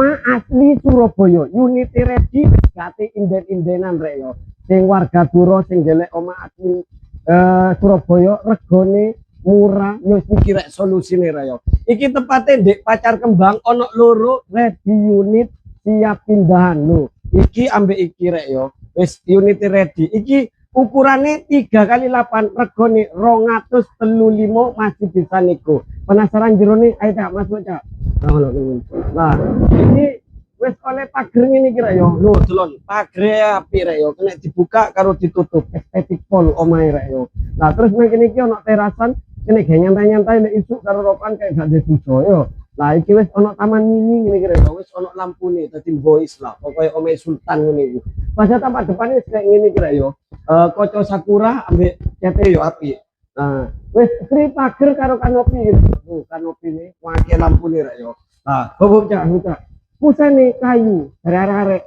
asli Surabaya, Unity Ready gati inden-indenan rek yo. Sing warga Duro sing golek omah asli Surabaya regane murah yo iki rek solusine rek yo. Iki tepate ndek Pacar Kembang ono loro ready unit siap pindahan lho. Iki ambek iki rek yo. Wis Unity Ready. Iki ukurannya 3x8 regane 235 masih bisa nego. Penasaran jero nih ayo tak masuk cak. Nah, ini wis oleh pager ngene iki rek yo. Lho, delon. Pagere apik rek yo, kena dibuka karo ditutup. Estetik pol omahe rek yo. Nah, terus nang kene iki ono terasan, kene ge nyantai-nyantai nek isuk karo rokan kayak gak desuso yo. Nah, iki wis ono taman mini ngene iki rek yo, wis ono lampune dadi voice lah. Pokoke omahe Sultan ngene iki. Pas tampak depannya kayak ngene iki rek yo. Koco sakura ambek cete yo apik. Nah, wis free pager karo kanopi gitu. Kanopi ini pakai lampu nih rek yo. Nah, bobok cak, pusane kayu dari arek-arek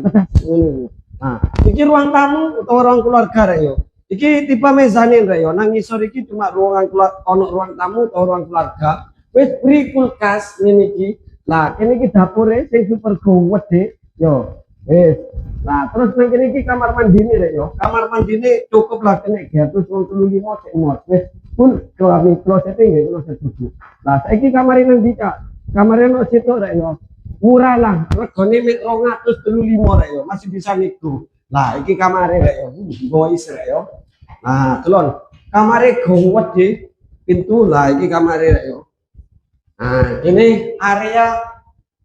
tetas ini. Nah, iki ruang tamu atau ruang keluarga rek yo. Iki tipe mezanin rek yo. Nang ngisor iki cuma ruangan ono ruang tamu atau ruang keluarga. Wis free kulkas ngene iki. Lah, kene iki dapure sing super gede yo. Wis. Nah, terus nang kene iki kamar mandine rek yo. Kamar mandine cukup lah kene 235 cek mot. Wis full kloset nggih kloset duduk. Lah, saiki kamar nang ndi cak? Kamarnya no situ rek yo. Murah lah, regane mek 235 rek yo, masih bisa nego. Lah iki kamare rek yo, boys rek yo. Nah, delon. Kamare gede, pintu lah iki kamare rek yo. Nah, ini area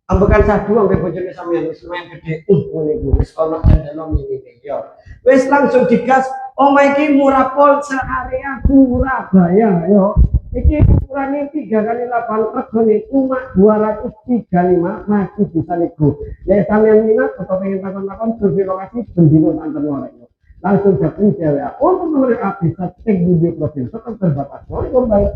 ambekan sadu ambek bojone sampeyan wis main gede ngene iki wis ono jendela mini yo. Wis langsung digas, omah iki murah pol se-area Surabaya yo. Iki ukurannya 3x8 regane cuma 235 masih bisa nego. Nek sampeyan minat atau pengen takon-takon survei lokasi bendino antar norek. Langsung japri cewek. Untuk nomor bisa cek di profil tetap terbatas. Baik.